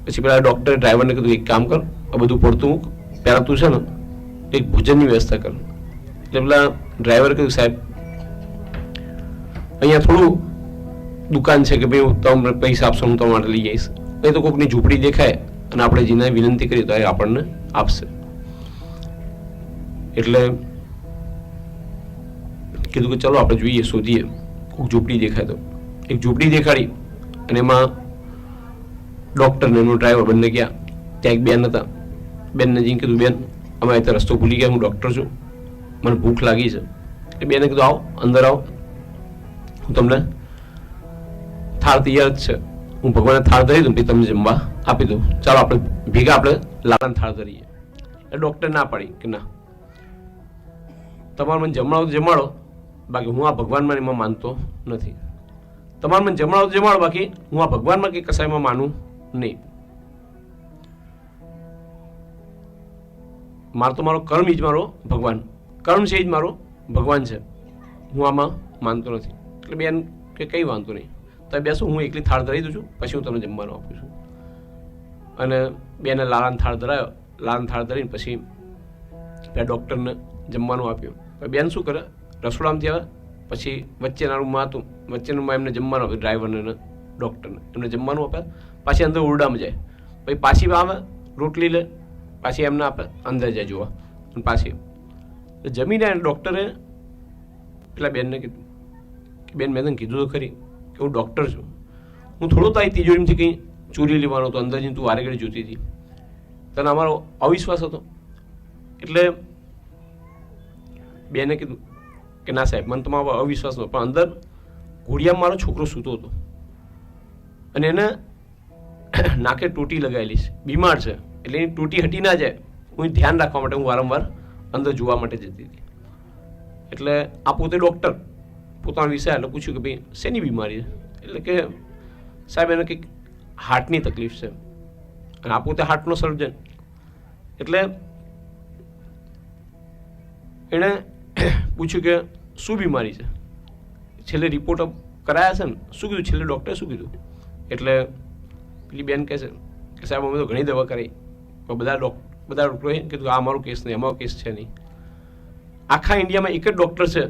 પછી પેલા ડૉક્ટરે ડ્રાઈવરને કીધું એક કામ કર, આ બધું પડતું મૂક, પહેલાં તું છે ને એક ભોજનની વ્યવસ્થા કર. એટલે પેલા ડ્રાઈવરે કીધું સાહેબ અહીંયા થોડું દુકાન છે કે ભાઈ તમે પૈસા આપશો હું તમારા માટે લઈ જઈશ. નહીં તો કોઈકની ઝૂંપડી દેખાય અને આપણે જેને વિનંતી કરીએ તો એ આપણને આપશે. એટલે કીધું કે ચલો આપણે જોઈએ, શોધીએ, કોઈક ઝૂંપડી દેખાય તો. એક ઝૂંપડી દેખાડી અને એમાં ડૉક્ટર ને એનો ડ્રાઈવર બંને ગયા. ત્યાં એક બેન હતા. બેનને જઈને કીધું બેન અમે અહીંયા રસ્તો ભૂલી ગયા, હું ડૉક્ટર છું, મને ભૂખ લાગી છે. એ બેને કીધું આવો અંદર આવો, હું તમને થાળ તૈયાર જ છે, હું ભગવાનને થાળ ધરી દઉં પછી તમને જમવા આપી દઉં, ચાલો આપણે ભેગા આપણે લાલાને થાળ ધરીએ. એ ડૉક્ટર ના પાડી કે ના, તમારે મને જમાડો તો જમાડો, બાકી હું આ ભગવાનમાં એમાં માનતો નથી. તમારે મને જમાડો તો જમાડો, બાકી હું આ ભગવાનમાં કે કસાયમાં માનું નહીં. મારો તો મારો કર્મ જ મારો ભગવાન, કર્મ છે જ મારો ભગવાન છે, હું આમાં માનતો નથી. એટલે બેન કે કંઈ વાંધો નહીં, તમે બેસો, હું એકલી થાળ ધરાવી દઉં છું, પછી હું તમને જમવાનું આપું છું. અને બેને લાલાને થાળ ધરાયો. લાલાને થાળ ધરીને પછી બે ડૉક્ટરને જમવાનું આપ્યું. બેન શું કરે, રસોડામાંથી આવે પછી વચ્ચેના રૂમમાં હતું, વચ્ચેના રૂમમાં એમને જમવાનું આપ્યું, ડ્રાઈવરને અને ડૉક્ટરને એમને જમવાનું આપ્યા. પાછી અંદર ઓરડામાં જાય, પછી પાછી આવે રોટલી લે, પાછી એમને આપે, અંદર જાય જોવા, અને પાછી જમીને ડૉક્ટરે પેલા બેનને કીધું કે બેન મેં તને કીધું તો ખરી કે હું ડૉક્ટર છું, હું થોડો તારી તિજોરીમાંથી કંઈ ચોરી લેવાનો હતો, અંદર જઈને તું વારે ઘડી જોતી હતી, તને અમારો અવિશ્વાસ હતો. એટલે બેને કીધું કે ના સાહેબ મને તમારો અવિશ્વાસ હતો, પણ અંદર ઘોડિયામાં મારો છોકરો સૂતો હતો અને એને નાકે ટોટી લગાવેલી છે, બીમાર છે, એટલે એની ટોટી હટી ના જાય, હું ધ્યાન રાખવા માટે હું વારંવાર અંદર જોવા માટે જતી હતી. એટલે આ પોતે ડૉક્ટર પોતાનો વિષય એટલે પૂછ્યું કે ભાઈ શેની બીમારી છે? એટલે કે સાહેબ એને કંઈક હાર્ટની તકલીફ છે, અને આ પોતે હાર્ટનો સર્જન. એટલે એણે પૂછ્યું કે શું બીમારી છે, છેલ્લે રિપોર્ટ કરાયા છે ને, શું કીધું છેલ્લે ડૉક્ટરે શું કીધું? એટલે પેલી બેન કહે છે કે સાહેબ અમે તો ઘણી દવા કરી, પણ બધા ડૉક્ટરોએ કીધું આ અમારો કેસ નહીં, અમારો કેસ છે નહીં. આખા ઇન્ડિયામાં એક જ ડૉક્ટર છે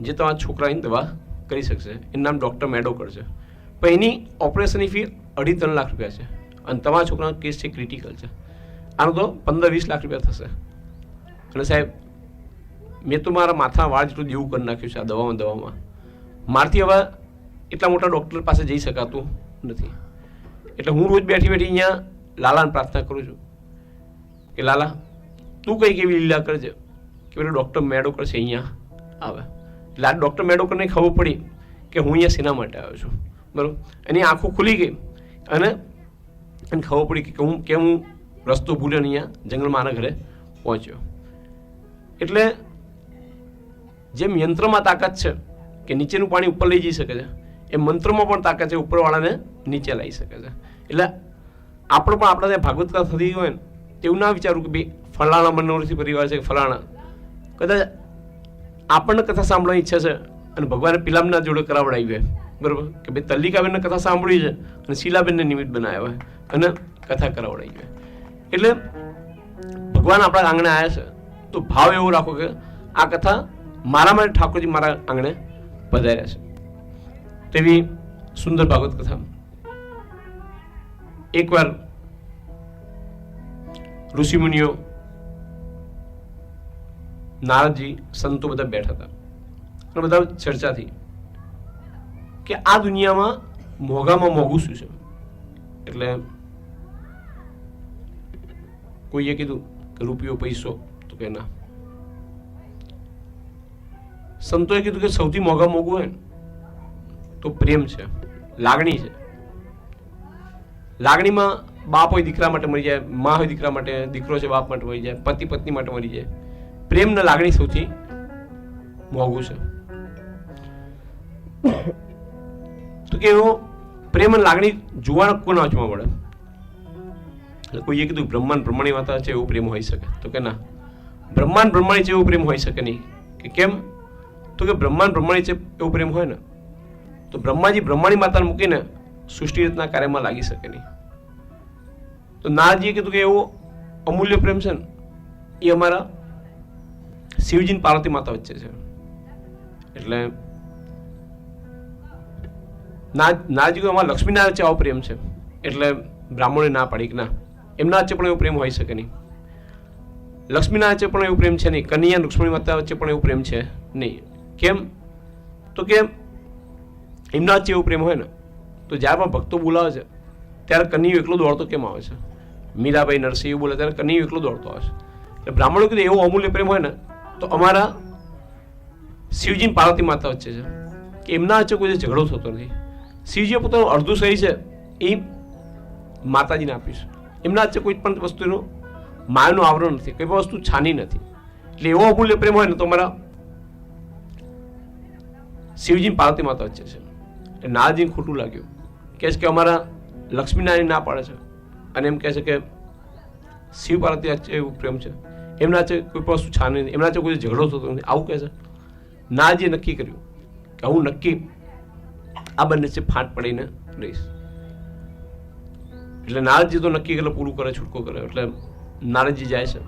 જે તમારા છોકરાની દવા કરી શકશે, એનું નામ ડૉક્ટર મેડોકર છે, પણ એની ઓપરેશનની ફી 2.5-3 લાખ રૂપિયા છે, અને તમારા છોકરાનો કેસ છે ક્રિટિકલ છે, આનો તો 15-20 લાખ રૂપિયા થશે. અને સાહેબ મેં તો મારા માથા વાળ જેટલું દેવું કરી નાખ્યું છે આ દવામાં. મારથી હવે એટલા મોટા ડૉક્ટર પાસે જઈ શકાતું નથી. એટલે હું રોજ બેઠી અહીંયા લાલાને પ્રાર્થના કરું છું કે લાલા તું કંઈક એવી લીલા કરજે કે પેલો ડૉક્ટર મેડોકર છે અહીંયા આવે. એટલે આ ડૉક્ટર મેડોકરને ખબર પડી કે હું અહીંયા શેના માટે આવ્યો છું, બરાબર. એની આંખો ખુલી ગઈ અને એને ખબર પડી કે હું રસ્તો ભૂલ્યો અહીંયા જંગલમાં આના ઘરે પહોંચ્યો. એટલે જેમ યંત્રમાં તાકાત છે કે નીચેનું પાણી ઉપર લઈ જઈ શકે છે, એ મંત્રમાં પણ તાકાત છે ઉપરવાળાને નીચે લાવી શકે છે. એટલે આપણે પણ આપણા ત્યાં ભાગવત કથા થતી હોય ને તેવું ના વિચારવું કે ભાઈ ફલાણા મનોરથી પરિવાર છે, ફલાણા કદાચ આપણને કથા સાંભળવાની ઈચ્છા છે અને ભગવાને પિલામના જોડે કરાવડાવી હોય, બરાબર, કે ભાઈ તલ્લિકાબેનને કથા સાંભળી છે અને શીલાબેનને નિમિત્ત બનાવ્યા હોય અને કથા કરાવડાવી હોય. એટલે ભગવાન આપણા આંગણે આવ્યા છે તો ભાવ એવો રાખો કે આ કથા મારા માટે ઠાકોરજી મારા આંગણે પધાર્યા છે. તેવી સુંદર ભાગવત કથા. એકવાર ઋષિમુનિઓ, નારદજી, સંતો બધા બેઠા હતા અને બધા ચર્ચા થઈ કે આ દુનિયામાં મોંઘામાં મોંઘું શું છે. એટલે કોઈએ કીધું કે રૂપિયો, પૈસો, તો કે ના. સંતોએ કીધું કે સૌથી મોંઘા મોંઘું હોય ને તો પ્રેમ છે, લાગણી છે. લાગણીમાં બાપ હોય દીકરા માટે મરી જાય, મા હોય દીકરા માટે, દીકરો છે બાપ માટે મરી જાય, પતિ પત્ની માટે મરી જાય. પ્રેમ ને લાગણી સૌથી મોંઘું છે. તો કે એવો પ્રેમ અને લાગણી જોવા કોના વાંચવા મળે? એટલે કોઈએ કીધું બ્રહ્માંડ બ્રહ્માણી માતા છે એવો પ્રેમ હોઈ શકે, તો કે ના, બ્રહ્માંડ બ્રહ્માણી છે એવો પ્રેમ હોઈ શકે નહીં. કે કેમ? તો કે બ્રહ્માંડ બ્રહ્માણી છે એવો પ્રેમ હોય ને તો બ્રહ્માજી બ્રહ્માણી માતાને મૂકીને સૃષ્ટિ રચના કાર્યમાં લાગી શકે નહીં. તો નારદજીએ કીધું કે એવો અમૂલ્ય પ્રેમ છે ને એ અમારા શિવજી પાર્વતી માતા વચ્ચે છે. એટલે નારદજી કહ્યું અમારા લક્ષ્મીનારાયણ વચ્ચે આવો પ્રેમ છે. એટલે બ્રાહ્મણોએ ના પાડી કે ના, એમના વચ્ચે પણ એવો પ્રેમ હોઈ શકે નહીં. લક્ષ્મીનારાયણ વચ્ચે પણ એવું પ્રેમ છે નહીં, કનૈયા રૂક્ષ્મણી માતા વચ્ચે પણ એવું પ્રેમ છે નહીં. કેમ? તો કે એમના વચ્ચે એવું પ્રેમ હોય ને તો જ્યારે પણ ભક્તો બોલાવે છે ત્યારે કનૈયો એકલો દોડતો કેમ આવે છે? મીરાબાઈ નરસિંહ એવું બોલે ત્યારે કનૈયો એકલો દોડતો આવે છે. એટલે બ્રાહ્મણો કીધું એવો અમૂલ્ય પ્રેમ હોય ને તો અમારા શિવજી પાર્વતી માતા વચ્ચે છે કે એમના વચ્ચે કોઈ ઝઘડો થતો નથી. શિવજીએ પોતાનું અડધું શરીર છે એ માતાજીને આપ્યું છે. એમના વચ્ચે કોઈ પણ વસ્તુનું માયાનું આવરણ નથી, કોઈ પણ વસ્તુ છાની નથી. એટલે એવો અમૂલ્ય પ્રેમ હોય ને તો અમારા શિવજી પાર્વતી માતા વચ્ચે છે. એટલે નારદજીને ખોટું લાગ્યું, કહે છે કે અમારા લક્ષ્મીનારાયણ ના પાડે છે અને એમ કહે છે કે શિવ પાર્વતી વચ્ચે એવું પ્રેમ છે, એમના વચ્ચે કોઈ પણ વસ્તુ છાની નથી, એમના વચ્ચે કોઈ ઝઘડો થતો નથી, આવું કહે છે. નારદજીએ નક્કી કર્યું કે હું નક્કી આ બંને છે ફાંટ પડીને રહીશ. એટલે નારદજી તો નક્કી કરે, પૂરું કરે, છૂટકો કરે. એટલે નારદજી જાય છે,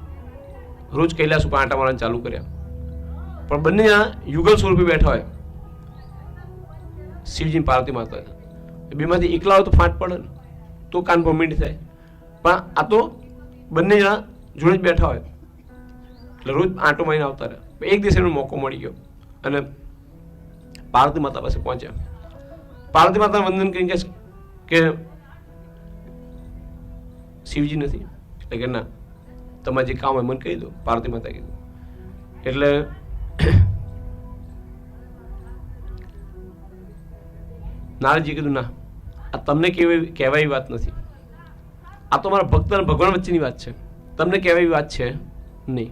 રોજ કૈલાસ ઉપર આંટા મારવાનું ચાલુ કર્યા. પણ બંને યુગલ સ્વરૂપે બેઠા હોય શિવજી પાર્વતી માતા, બેમાંથી એકલા હોય તો ફાંટ પડે ને, તો કાન ભમીડ થાય. પણ આ તો બંને જણા જોડે જ બેઠા હોય એટલે રોજ આંટો મારીને આવતા રહે. એક દિવસ એનો મોકો મળી ગયો અને પાર્વતી માતા પાસે પહોંચ્યા. પાર્વતી માતા વંદન કરીને કહે કે શિવજી નથી. એટલે કે ના, તમારે જે કામ હોય મને કહી દો. પાર્વતી માતા કીધું. એટલે નારદજી કીધું ના, આ તમને કહેવાય વાત નથી, આ તો મારા ભક્ત અને ભગવાન વચ્ચેની વાત છે, તમને કહેવાય વાત છે નહીં.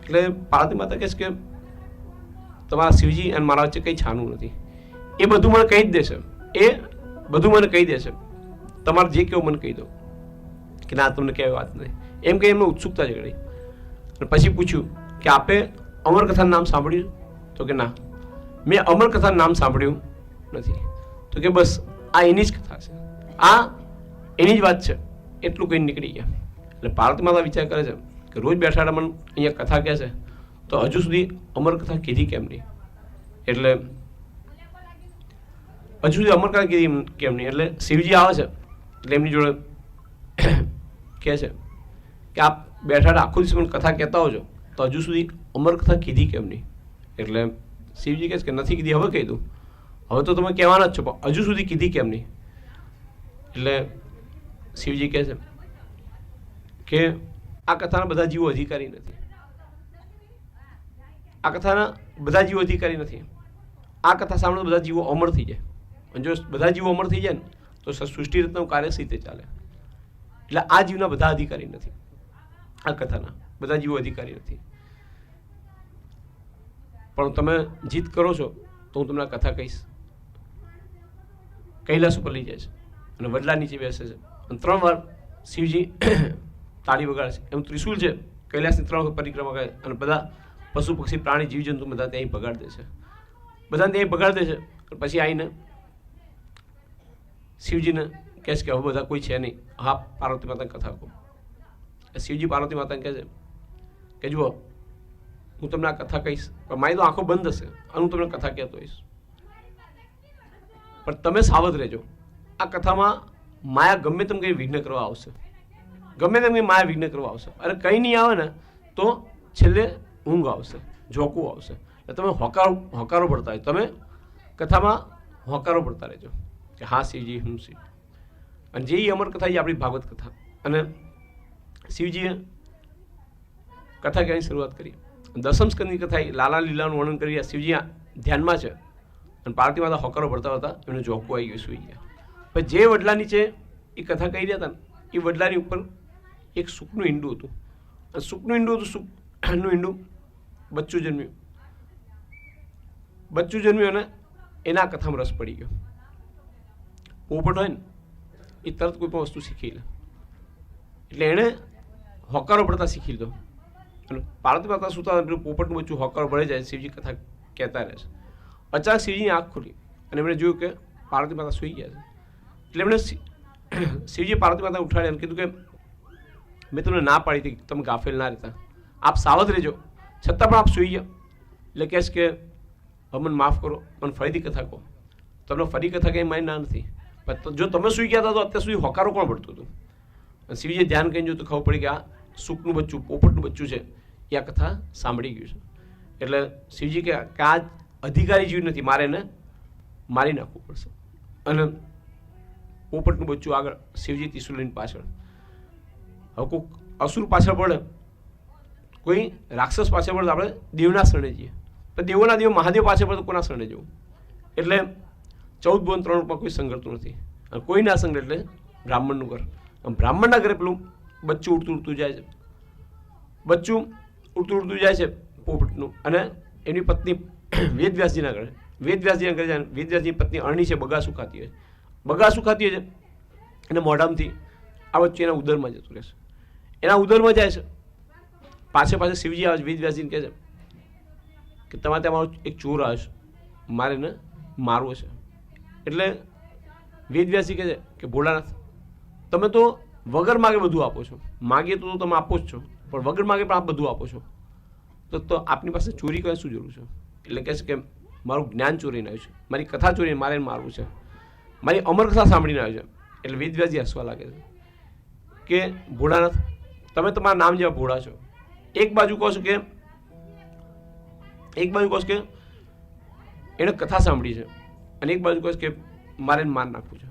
એટલે પાર્વતી માતા કહે છે કે તમારા શિવજી અને મારા વચ્ચે કંઈ છાનું નથી, એ બધું મને કહી જ દેશે, એ બધું મને કહી દેશે, તમારે જે કેવું મને કહી દો. કે ના, તમને કહેવાય વાત નથી એમ કહી એમને ઉત્સુકતા જગાડી. અને પછી પૂછ્યું કે આપે અમરકથાનું નામ સાંભળ્યું? તો કે ના, મેં અમરકથાનું નામ સાંભળ્યું નથી. તો કે બસ આ એની જ કથા છે, આ એની જ વાત છે, એટલું કઈ નીકળી ગયા. એટલે પાર્વતી માતા વિચાર કરે છે કે રોજ બેઠા મને અહીંયા કથા કહે છે તો હજુ સુધી અમરકથા કીધી કેમ નહીં? એટલે હજુ સુધી અમરકથા કીધી કેમ નહીં? એટલે શિવજી આવે છે એટલે એમની જોડે કહે છે કે આપ બેઠા આખો દિવસ મને કથા કહેતા હોજો તો હજુ સુધી અમરકથા કીધી કેમ નહીં? એટલે શિવજી કહે છે કે નથી કીધી, હવે કહી દઉં. હવે તો તમે કહેવાના જ છો પણ હજુ સુધી કીધી કેમ નહીં? એટલે શિવજી કહે છે કે આ કથાના બધા જીવો અધિકારી નથી, આ કથાના બધા જીવો અધિકારી નથી. આ કથા સાંભળો બધા જીવો અમર થઈ જાય, અને જો બધા જીવો અમર થઈ જાય ને તો સૃષ્ટિ રત્નનું કાર્ય સી રીતે ચાલે. એટલે આ જીવના બધા અધિકારી નથી, આ કથાના બધા જીવો અધિકારી નથી. પણ તમે જીત કરો છો તો હું તમને આ કથા કહીશ. કૈલાસ ઉપર લઈ જાય છે અને વડલા નીચે બેસે છે અને 3 વાર શિવજી તાળી વગાડે છે. એમ ત્રિશુલ છે, કૈલાસની 3 વખત પરિક્રમા કરે અને બધા પશુ પક્ષી પ્રાણી જીવજંતુ બધા ત્યાં ભગાડ દે છે, બધાને ત્યાં ભગાડ દે છે. પછી આવીને શિવજીને કહે છે કે હવે બધા કોઈ છે નહીં, હા પાર્વતી માતાની કથા કહો. શિવજી પાર્વતી માતાને કહે છે કે જુઓ હું તમને આ કથા કહીશ પણ મારી તો આંખો બંધ હશે અને હું તમને કથા કહેતો હોઈશ, પણ તમે સાવધ રહેજો. આ કથામાં માયા ગમે તેમ કંઈ વિઘ્ન કરવા આવશે, ગમે તેમ કંઈ માયા વિઘ્ન કરવા આવશે, અને કંઈ નહીં આવે ને તો છેલ્લે ઊંઘ આવશે, ઝોકવું આવશે. એટલે તમે હોકારો પડતા હોય, તમે કથામાં હોકારો પડતા રહેજો કે હા શિવજી હું શિવ. અને જે અમર કથા એ આપણી ભાગવત કથા. અને શિવજીએ કથા કહેવાની શરૂઆત કરી. દસમ સ્કંદની કથા લાલા લીલાનું વર્ણન કરી શિવજી ધ્યાનમાં છે અને પાર્વતી માતા હોકારો પડતા હતા, એનું ઝોકવું આવી ગયું, સુઈ ગયા. પણ જે વડલા નીચે એ કથા કહી રહ્યા હતા ને એ વડલાની ઉપર એક સુખનું ઈંડું હતું. અને સુખનું ઈંડું હતું, સુખનું ઈંડું બચ્ચું જન્મ્યું. બચ્ચું જન્મ્યું અને એના કથામાં રસ પડી ગયો. પોપટ હોય ને એ તરત કોઈ પણ વસ્તુ શીખી લે, એટલે એણે હોકારો પડતા શીખી લીધો. અને પાર્વતી માતા સુતા પોપટનું બચ્ચું હોકારો ભળી જાય, શિવજી કથા કહેતા રહે છે. અચાનક શિવજીની આંખ ખુલી અને એમણે જોયું કે પાર્વતી માતા સૂઈ ગયા છે. એટલે એમણે શિવજી પાર્વતી માતા ઉઠાડે અને કીધું કે મેં તમને ના પાડી હતી તમે ગાફેલ ના રહેતા, આપ સાવધ રહેજો, છતાં પણ આપ સૂઈ ગયા. એટલે કહેશ કે મને માફ કરો, મને ફરીથી કથા કહો. તમને ફરી કથા કંઈ મારી ના નથી, પણ જો તમે સૂઈ ગયા હતા તો અત્યાર સુધી હોકારો કોણ પડતું હતું. અને શિવજીએ ધ્યાન કરીને જો તો ખબર પડી કે આ સુખનું બચ્ચું, પોપટનું બચ્ચું છે, એ આ કથા સાંભળી ગયું છે. એટલે શિવજી કે આ અધિકારી જીવ નથી, મારે એને મારી નાખવું પડશે. અને પોપટનું બચ્ચું આગળ, શિવજી ત્રિશુલ લઈને પાછળ. હવે કોઈક અસુર પાછળ પડે, કોઈ રાક્ષસ પાછળ પડે તો આપણે દેવના શરણે જઈએ, પણ દેવોના દેવ મહાદેવ પાછળ પડે તો કોના શરણે જવું. એટલે 14 ભુવન 3 રૂપમાં કોઈ સંગરતું નથી. અને કોઈ ના સંગર એટલે બ્રાહ્મણનું ઘર. બ્રાહ્મણના ઘરે પેલું બચ્ચું ઉડતું ઉડતું જાય છે, બચ્ચું ઉડતું ઉડતું જાય છે પોપટનું. અને એની પત્ની વેદવ્યાસજીના ઘરે, વેદવ્યાસજીના ઘરે જાય. વેદવ્યાસજીની પત્ની અરણી છે, બગાસું ખાતી હોય, બગાસું ખાતી હોય છે. અને મોઢામાંથી આ બચ્ચું એના ઉદરમાં જતું રહેશે, એના ઉદરમાં જાય છે. પાછળ પાછળ શિવજી આવે છે, વેદવ્યાસજીને કહે છે કે તમારે ત્યાં મારો એક ચોર આવે છે, મારે એને મારવો છે. એટલે વેદવ્યાસજી કહે છે કે ભોળાનાથ, તમે તો વગર માગે બધું આપો છો, માગીએ તો તમે આપો જ છો, પણ વગર માગે પણ આપ બધું આપો છો, તો આપની પાસે ચોરી કરે શું જરૂર છે. એટલે કહે છે કે મારું જ્ઞાન ચોરીને આવ્યું છે, મારી કથા ચોરીને મારે મારવું છે, મારી અમર કથા સાંભળીને આવ્યું છે. એટલે વેદવ્યાસજી હસવા લાગે છે કે ભોળાનાથ, તમે તમારા નામ જેવા ભોળા છો. એક બાજુ કહો છો કે એણે કથા સાંભળી છે, અને એક બાજુ કહો છો કે મારે માર નાખવું છે.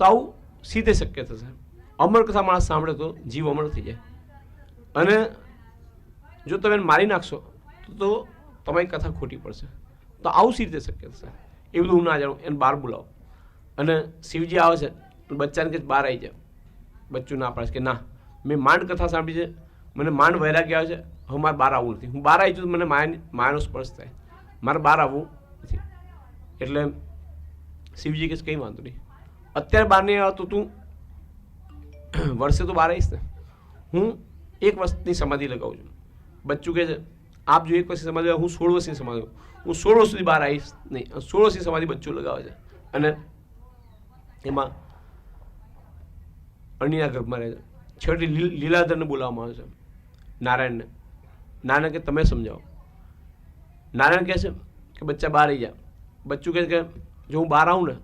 તો આવું સીધે શક્ય થશે. અમર કથા માણસ સાંભળે તો જીવ અમર થઈ જાય, અને જો તમે એને મારી નાખશો તો તમારી કથા ખોટી પડશે. તો આવું સી રીતે શક્ય થશે? એ બધું હું ના જાણું. એને બહાર બોલાવો. અને શિવજી આવે છે, બચ્ચાને કે બહાર આવી જાય. બચ્ચું ના પાડે કે ના, મેં માંડ કથા સાંભળી છે, મને માંડ વૈરાગ્ય આવે છે, હવે મારે બહાર આવવું નથી. હું બહાર આવી છું તો મને માયાનો સ્પર્શ થાય, મારે બહાર આવવું નથી. એટલે શિવજી કે કંઈ વાંધો નહીં, અત્યારે બહાર નહીં આવતો તું વર્ષે તો બહાર આવીશ ને. હું 1 વર્ષની સમાધિ લગાવું છું. બચ્ચું કહે છે આપ જો 1 વર્ષની સમાધિ, હું 16 વર્ષની સમાધિ, હું 16 વર્ષ સુધી બહાર આવીશ નહીં. 16 વર્ષની સમાધિ બચ્ચું લગાવે છે. અને એમાં અણીના ગર્ભમાં રહે છે. છેવટે લીલાધરને બોલાવવામાં આવે છે, નારાયણને. નારાયણ કે તમે સમજાવો. નારાયણ કહે છે કે બચ્ચા બહાર આવી જા. બચ્ચું કહે છે કે જો હું બહાર આવું ને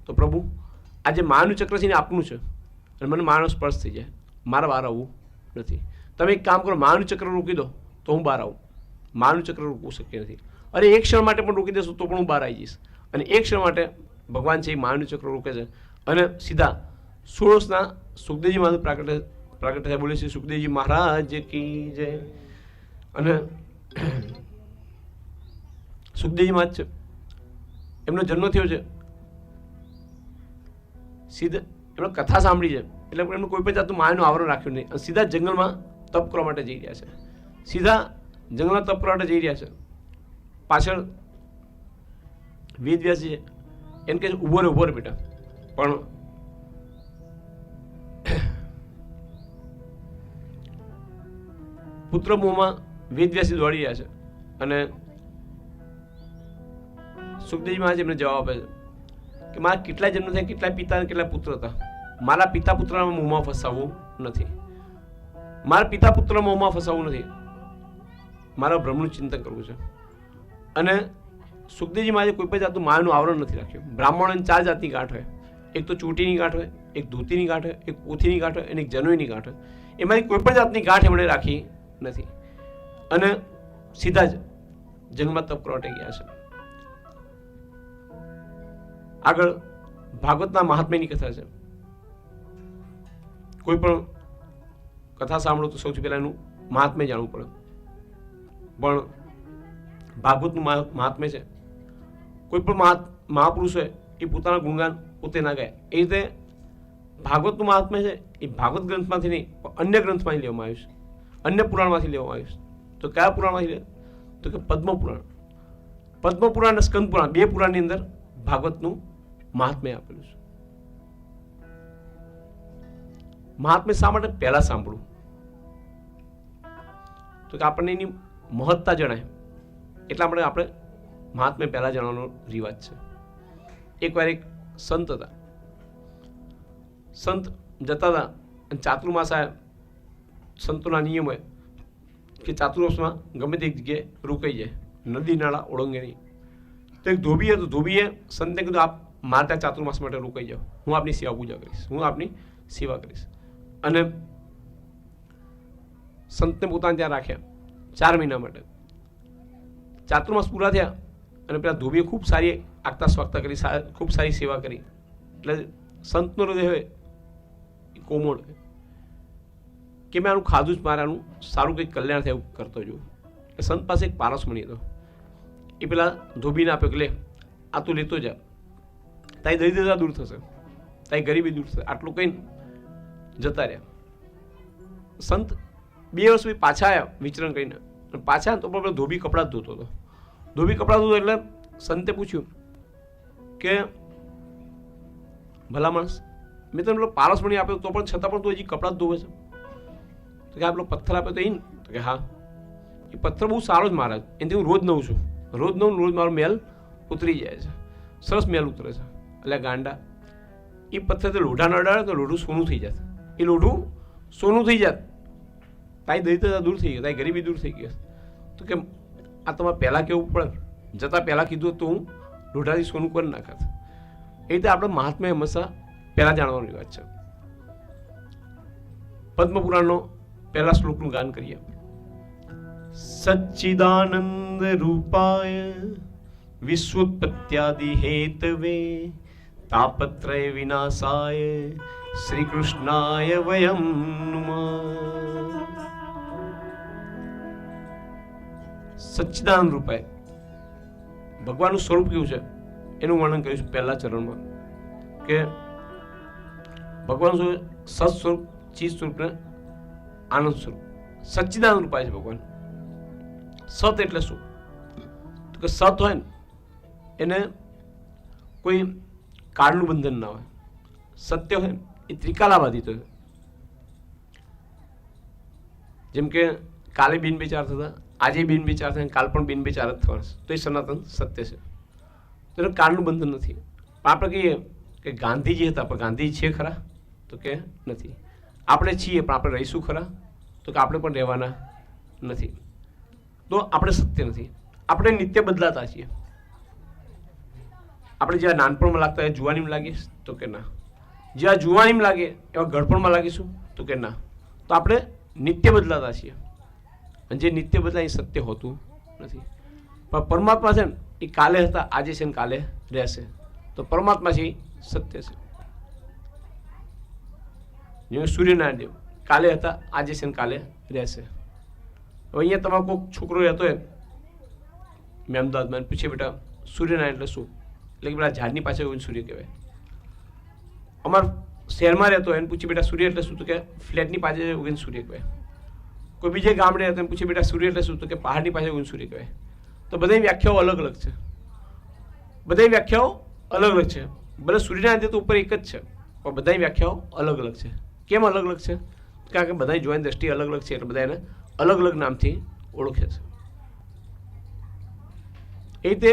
તો પ્રભુ આ જે માનું ચક્ર છે ને આપનું છે, અને મને માનો સ્પર્શ થઈ જાય, મારે બહાર આવવું નથી. તમે એક કામ કરો, માનું ચક્ર રોકી દો તો હું બહાર આવું. માનું ચક્ર રોકવું શક્ય નથી. અરે એક ક્ષણ માટે પણ રોકી દેશો તો પણ હું બહાર આવી જઈશ. અને એક ક્ષણ માટે ભગવાન છે એ માનું ચક્ર રોકે છે, અને સીધા 16 વર્ષના સુખદેવજી મહારાજ પ્રાગટ્ય થાય. બોલે છે સુખદેવજી મહારાજ કી જય. અને સુખદેવજી મહારાજ છે, એમનો જન્મ થયો છે, સીધા એમણે કથા સાંભળી છે, એટલે એમનું કોઈ પણ જાતનું માયાનું આવરણ રાખ્યું નહીં. અને સીધા જંગલમાં તપ કરવા માટે જઈ રહ્યા છે. સીધા જંગલમાં તપ કરવા માટે જઈ રહ્યા છે. પાછળ વેદવ્યાસજી એને કહે છે ઉભો રહે બેટા. પણ પુત્ર મોહમાં વેદવ્યાસજી દોડી રહ્યા છે. અને સુખદેવજી મહારાજ એમને જવાબ આપે છે કે મારા કેટલા જન્મ થયા, કેટલા પિતા અને કેટલા પુત્ર હતા, મારા પિતા પુત્રના મોહમાં ફસાવવું નથી, મારા પિતા પુત્રના મોહમાં ફસાવવું નથી, મારા બ્રહ્મનું ચિંતન કરવું છે. અને સુખદેવજી મહારાજે કોઈ પણ જાતનું માયાનું આવરણ નથી રાખ્યું. બ્રાહ્મણોને 4 જાતની ગાંઠ હોય, એક તો ચૂંટીની ગાંઠ હોય, એક ધોતીની ગાંઠ હોય, એક પોથીની ગાંઠ હોય, અને એક જનોઈની ગાંઠ હોય. એમાંથી કોઈ પણ જાતની ગાંઠ એમણે રાખી નથી. અને સીધા જ જંગલમાં તપ કરવા ગયા છે. આગળ ભાગવતના મહાત્મ્યની કથા છે. કોઈ પણ કથા સાંભળો તો સૌથી પહેલા એનું મહાત્મ્ય જાણવું પડે. પણ ભાગવતનું મહાત્મ્ય છે, કોઈ પણ મહાપુરુષ હોય એ પોતાના ગુણગાન પોતે ના ગાય. એ રીતે ભાગવતનું મહાત્મ્ય છે એ ભાગવત ગ્રંથમાંથી નહીં પણ અન્ય ગ્રંથમાંથી લેવામાં આવ્યું છે, અન્ય પુરાણમાંથી લેવામાં આવ્યું છે. તો કયા પુરાણમાંથી લે? તો કે પદ્મપુરાણ. પદ્મપુરાણ અને સ્કંદ પુરાણ, 2 પુરાણની અંદર ભાગવતનું મહાત્મ્ય આપેલું છે. મહાત્મ્ય શા માટે પહેલા સાંભળવું? તો કે આપણને એની મહત્તા જણાય, એટલા માટે આપણે મહાત્મ્ય પહેલા જાણવાનો રિવાજ છે. એકવાર એક સંત હતા. સંત જતા હતા અને ચાતુર્માસ આવ્યા. સંતોના નિયમ હોય કે ચાતુર્માસમાં ગમે તે જગ્યાએ રોકાઈ જાય, નદી નાળા ઓળંગે નહીં. તો એક ધોબી હતો, ધોબીએ સંતને કીધું આપ મારા ચાતુર્માસ માટે રોકાઈ જાઓ, હું આપની સેવા પૂજા કરીશ, હું આપની સેવા કરીશ. અને સંતને પોતાને ત્યાં રાખ્યા 4 મહિના માટે. ચાતુર્માસ પૂરા થયા અને પેલા ધોબીએ ખૂબ સારી આગતા સ્વાગતા કરી, ખૂબ સારી સેવા કરી. એટલે સંતનો હૃદય હોય એ કોમળ હોય કે મેં આનું ખાધું જ, મારે આનું સારું કંઈક કલ્યાણ થાય એવું કરતો જોઉં. એટલે સંત પાસે એક પારસમણી હતો. એ પેલા ધોબીને આપ્યો કે લે આ તું લેતો જા, તારી દરિદ્રતા દૂર થશે, તારી ગરીબી દૂર થશે. આટલું કહીને જતા રહ્યા. સંત 2 વર્ષ પછી પાછા આવ્યા વિચરણ કરીને. પાછા તો પણ ધોબી કપડાં જ ધોતો હતો. ધોબી કપડાં ધોતો એટલે સંતે પૂછ્યું કે ભલા માણસ, મેં તને પેલો પારસમણી આપ્યો તો પણ છતાં પણ તું હજી કપડાં જ ધોવે છે? તો કે આ પેલો પથ્થર આપ્યો તો એ ને? તો કે હા, એ પથ્થર બહુ સારો જ મહારાજ, એનાથી હું રોજ નવું છું, રોજ નવું રોજ મારો મેલ ઉતરી જાય છે, સરસ મેલ ઉતરે છે. એટલે ગાંડા, એ પથ્થરથી લોઢા ન અડાડે તો લોઢું સોનું થઈ જાત, એ લોઢું સોનું થઈ જાત. તારી દરિદ્રતા દૂર થઈ ગઈ, તારી ગરીબી દૂર થઈ ગઈ. તો કે આ તમારે પહેલાં કેવું પડે, જતાં પહેલાં કીધું તો હું લોઢાથી સોનું કરી નાખાત. એ રીતે આપણે મહાત્મા હંમેશા પહેલાં જાણવાની વાત છે. પદ્મપુરાણનો પહેલા શ્લોકનું ગાન કરીએ. સચ્ચિદાનંદ રૂપાય વિશ્વોત્પત્યાદિ હેતવે તાપત્રય વિનાશાય શ્રી કૃષ્ણાય વયમ નુમઃ. સચ્ચિદાનંદ રૂપાય ભગવાનનું સ્વરૂપ કેવું છે એનું વર્ણન કર્યું છે પહેલા ચરણમાં કે ભગવાન શું સત સ્વરૂપ, ચિત સ્વરૂપ ને આનંદ સ્વરૂપ. સચ્ચિદાનંદ રૂપાય છે ભગવાન. સત એટલે શું? તો કે સત હોય ને એને કોઈ કાળનું બંધન ના હોય. સત્ય હોય એ ત્રિકાલાબાધિત હોય. જેમ કે કાલે બિન વિચાર થતા, આજે બિન વિચાર થાય, કાલ પણ બિન વિચાર જ થવાના, તો એ સનાતન સત્ય છે. તો એને કાળનું બંધન નથી. આપણે કહીએ કે ગાંધીજી હતા પણ ગાંધીજી છે ખરા? તો કે નથી. આપણે છીએ પણ આપણે રહીશું ખરા? તો કે આપણે પણ રહેવાના નથી. તો આપણે સત્ય નથી. આપણે નિત્ય બદલાતા છીએ. આપણે જ્યાં નાનપણમાં લાગતા હોય જુવાનીમાં લાગીશ? તો કે ના. જ્યાં જુવાનીમાં લાગે એવા ગળપણમાં લાગીશું? તો કે ના. તો આપણે નિત્ય બદલાતા છીએ. અને જે નિત્ય બદલાય એ સત્ય હોતું નથી. પણ પરમાત્મા છે ને એ કાલે હતા, આજે છે ને કાલે રહેશે. તો પરમાત્મા છે એ સત્ય છે. જેમ સૂર્યનારાયણ દેવ કાલે હતા, આજે છે ને કાલે રહેશે. હવે અહીંયા તમારો કોઈક છોકરો રહેતો હોય મેં અમદાવાદમાં, પૂછે બેટા સૂર્યનારાયણ એટલે શું? એટલે કે પેલા ઝાડની પાછળ હોય સૂર્ય કહેવાય. અમારા શહેરમાં રહેતો હોય એને પૂછે બેટા સૂર્ય એટલે શું? તો કે ફ્લેટની પાછળ ઉગીને સૂર્ય કહેવાય. કોઈ બીજે ગામડે રહેતો એને પૂછે બેટા સૂર્ય એટલે શું? તો કે પહાડની પાછળ ઉગીને સૂર્ય કહેવાય. તો બધી વ્યાખ્યાઓ અલગ અલગ છે. બધી વ્યાખ્યાઓ અલગ અલગ છે. ભલે સૂર્યનારાયણ તો ઉપર એક જ છે પણ બધી વ્યાખ્યાઓ અલગ અલગ છે. કેમ અલગ અલગ છે? કારણ કે બધા જોવાની દ્રષ્ટિ અલગ અલગ છે એટલે બધા એને અલગ અલગ નામથી ઓળખે છે. એ રીતે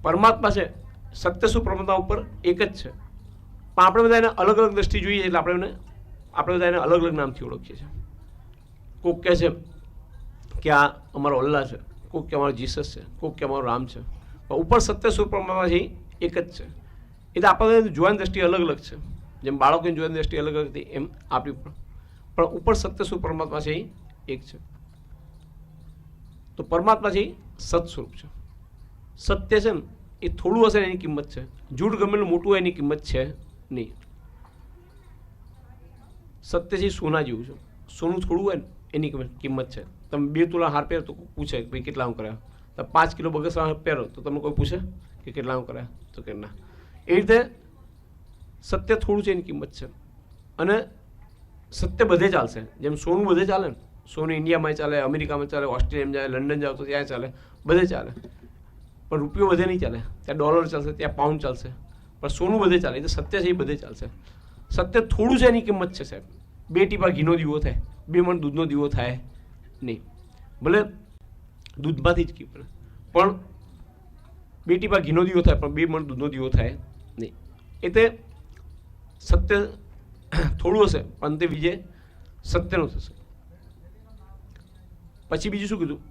પરમાત્મા છે, સત્ય શું પરમાત્મા ઉપર એક જ છે. પણ આપણે બધા એને અલગ અલગ દ્રષ્ટિ જોઈએ એટલે આપણે બધા એને અલગ અલગ નામથી ઓળખીએ છીએ. કોઈક કહે છે કે આ અમારો અલ્લાહ છે, કોઈક કે અમારો જીસસ છે, કોઈક કે અમારો રામ છે. પણ ઉપર સત્ય શું પરમાત્મા છે એક જ છે. એટલે આપણે જોવાની દ્રષ્ટિ અલગ અલગ છે. જેમ બાળકોની જોવાની દ્રષ્ટિ અલગ અલગ હતી એમ આપણી પણ ઉપર સત્ય શું પરમાત્મા છે એ એક છે. તો પરમાત્મા છે એ સત સ્વરૂપ છે. સત્ય છે ને એ થોડું હશે એની કિંમત છે. જૂઠ ગમેલું મોટું હોય એની કિંમત છે નહીં. સત્ય છે સોના જેવું છે. સોનું થોડું હોય ને એની કિંમત છે. તમે 2 તોલા હાર પહેરો તો પૂછે ભાઈ કેટલા કરાયા? તમે 5 કિલો બગસરા પહેરો તો તમને કોઈ પૂછે કે કેટલા કરાયા? તો કે ના. એ રીતે સત્ય થોડું છે એની કિંમત છે. અને સત્ય બધે ચાલશે. જેમ સોનું બધે ચાલે ને, સોનું ઇન્ડિયામાં ચાલે, અમેરિકામાં ચાલે, ઓસ્ટ્રેલિયામાં જાય, લંડન જાવ તો ત્યાં ચાલે, બધે ચાલે. પણ રૂપિયો બધે નહીં ચાલે. ત્યાં ડોલર ચાલશે, ત્યાં પાઉન્ડ ચાલશે, પણ સોનું બધે ચાલે. એટલે સત્ય છે એ બધે ચાલશે. સત્ય થોડું છે એની કિંમત છે સાહેબ. 2 ટીપા ઘીનો દીવો થાય, 2 મણ દૂધનો દીવો થાય નહીં. ભલે દૂધમાંથી જ ઘી પણ 2 ટીપા ઘીનો દીવો થાય પણ 2 મણ દૂધનો દીવો થાય નહીં. એટલે સત્ય થોડું હશે પણ તે વિજય સત્યનો થશે. પછી બીજું શું કીધું?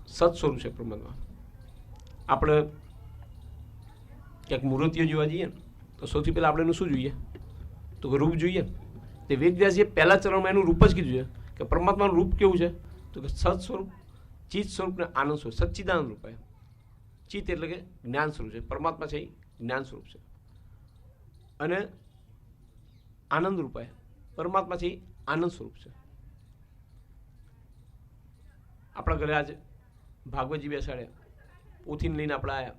સત સ્વરૂપ છે પરમાત્મા. આપણે ક્યાંક મૂર્તિઓ જોવા જઈએ ને તો સૌથી પહેલાં આપણે એનું શું જોઈએ? તો રૂપ જોઈએ. તે વેદવ્યાસજીએ પહેલા ચરણમાં એનું રૂપ જ કીધું છે કે પરમાત્માનું રૂપ કેવું છે? તો કે સત સ્વરૂપ, ચિત્ત સ્વરૂપ ને આનંદ સ્વરૂપ, સચ્ચિદાનંદ રૂપ. ચિત્ત એટલે કે જ્ઞાન સ્વરૂપ છે, પરમાત્મા છે એ જ્ઞાન સ્વરૂપ છે. અને આનંદ રૂપ પરમાત્મા છે એ આનંદ સ્વરૂપ છે. આપણા ઘરે આજે ભાગવતજી બેસાડ્યા, પોથીને લઈને આપણે આવ્યા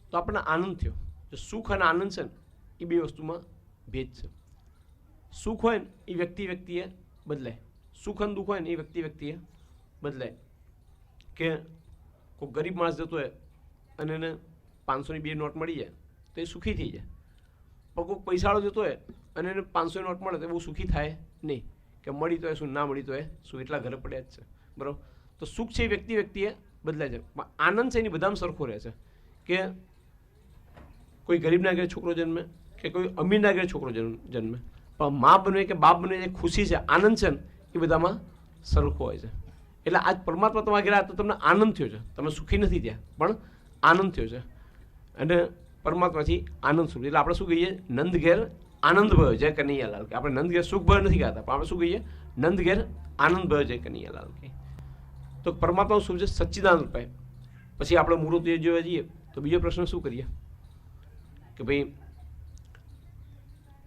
તો આપણને આનંદ થયો. જો સુખ અને આનંદ છે ને એ બે વસ્તુમાં ભેદ છે. સુખ હોય ને એ વ્યક્તિએ બદલાય, સુખ અને દુઃખ હોય ને એ વ્યક્તિએ બદલાય. કે કોઈ ગરીબ માણસ જતો હોય અને એને 500ની 2 નોટ મળી જાય તો એ સુખી થઈ જાય. પણ કોઈ પૈસાવાળો જતો હોય અને એને 500ની નોટ મળે તો બહુ સુખી થાય નહીં. કે મળી તો એ શું, ના મળી તો એ શું, એટલા ઘરે પડ્યા જ છે. બરાબર? તો સુખ છે એ વ્યક્તિએ બદલાય છે. પણ આનંદ છે એની બધામાં સરખો રહે છે. કે કોઈ ગરીબના ઘરે છોકરો જન્મે કે કોઈ અમીરના ઘરે છોકરો જન્મે, પણ મા બનવે કે બાપ બનવે જે ખુશી છે, આનંદ છે ને એ બધામાં સરખો હોય છે. એટલે આજ પરમાત્મા તમારા ઘરે તો તમને આનંદ થયો છે, તમે સુખી નથી થયા પણ આનંદ થયો છે. અને પરમાત્માથી આનંદ સુખ. એટલે આપણે શું કહીએ? નંદ ઘેર આનંદ ભયો જય કનૈયાલાલ. કે આપણે નંદ ઘેર સુખ ભય નથી કહેતા, પણ આપણે શું કહીએ? નંદ ઘેર આનંદ ભયો જય કનૈયાલાલ. તો પરમાત્માનું સુખ છે સચ્ચિદાનંદ રૂપાય. પછી આપણે મૂર્તિ જોવા જઈએ તો બીજો પ્રશ્ન શું કરીએ કે ભાઈ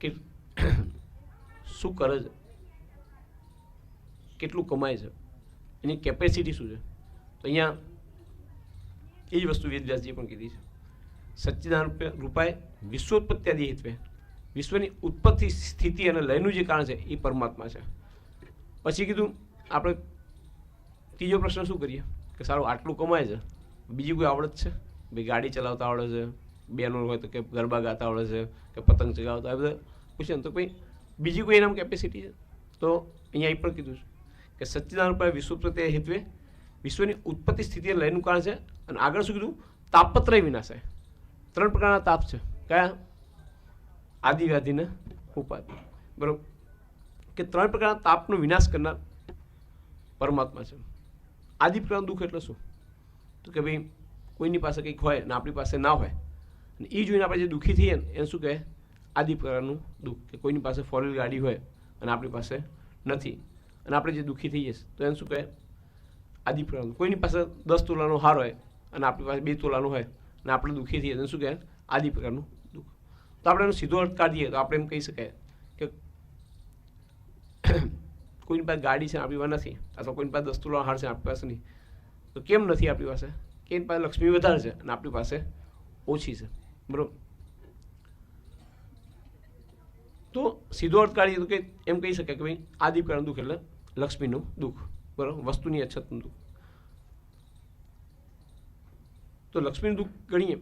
કે શું કરે છે, કેટલું કમાય છે, એની કેપેસિટી શું છે? તો અહીંયા એ જ વસ્તુ વેદવ્યાસજીએ પણ કીધી છે. સચ્ચિદાનંદ રૂપાય વિશ્વોત્પત્ત્યાદિ હેત્વે. વિશ્વની ઉત્પત્તિ, સ્થિતિ અને લયનું જે કારણ છે એ પરમાત્મા છે. પછી કીધું આપણે ત્રીજો પ્રશ્ન શું કરીએ કે સારું આટલું કમાય છે, બીજી કોઈ આવડત છે? ભાઈ ગાડી ચલાવતા આવડે છે, બહેનો હોય તો કે ગરબા ગાતા આવડે છે, કે પતંગ ચગાવતા, આ બધા પૂછે ને તો ભાઈ બીજી કોઈ એનામાં કેપેસિટી છે? તો અહીંયા એ પણ કીધું છે કે સચ્ચિદાનંદ રૂપાય વિશ્વોત્પત્તિ હેત્વે. વિશ્વની ઉત્પત્તિ, સ્થિતિ અને લયનું કારણ છે. અને આગળ શું કીધું? તાપત્રય વિનાશાય. 3 પ્રકારના તાપ છે. કયા? આદિ વ્યાધિ ને ઉપાધિ. બરાબર? કે 3 પ્રકારના તાપનો વિનાશ કરનાર પરમાત્મા છે. આદિ પ્રકારનું દુઃખ એટલે શું? તો કે ભાઈ કોઈની પાસે કંઈક હોય ને આપણી પાસે ના હોય, અને એ જોઈને આપણે જે દુઃખી થઈએ ને એને શું કહે? આદિ પ્રકારનું દુઃખ. કે કોઈની પાસે 4 વ્હીલ ગાડી હોય અને આપણી પાસે નથી, અને આપણે જે દુઃખી થઈએ તો એને શું કહે? આદિ પ્રકારનું. કોઈની પાસે 10 તોલાનો હાર હોય અને આપણી પાસે 2 તોલાનો હોય અને આપણે દુઃખી થઈએ એને શું કહે? આદિ પ્રકારનું દુઃખ. તો આપણે એનો સીધો અર્થ કાઢીએ તો આપણે એમ કહી શકાય કે કોઈની પાસે ગાડી છે આપણી પાસે નથી, અથવા કોઈની પાસે 10 તોલાનો હાર છે આપણી પાસે નહીં. તો કેમ નથી આપણી પાસે? કે એની પાસે લક્ષ્મી વધારે છે અને આપણી પાસે ઓછી છે. બરાબર? તો સીધો અર્થ કાઢીએ તો કે એમ કહી શકાય કે ભાઈ આદિ પ્રકારનું દુઃખ એટલે લક્ષ્મીનું દુઃખ. બરાબર? વસ્તુની અછતનું દુઃખ. તો લક્ષ્મીનું દુઃખ ગણીએ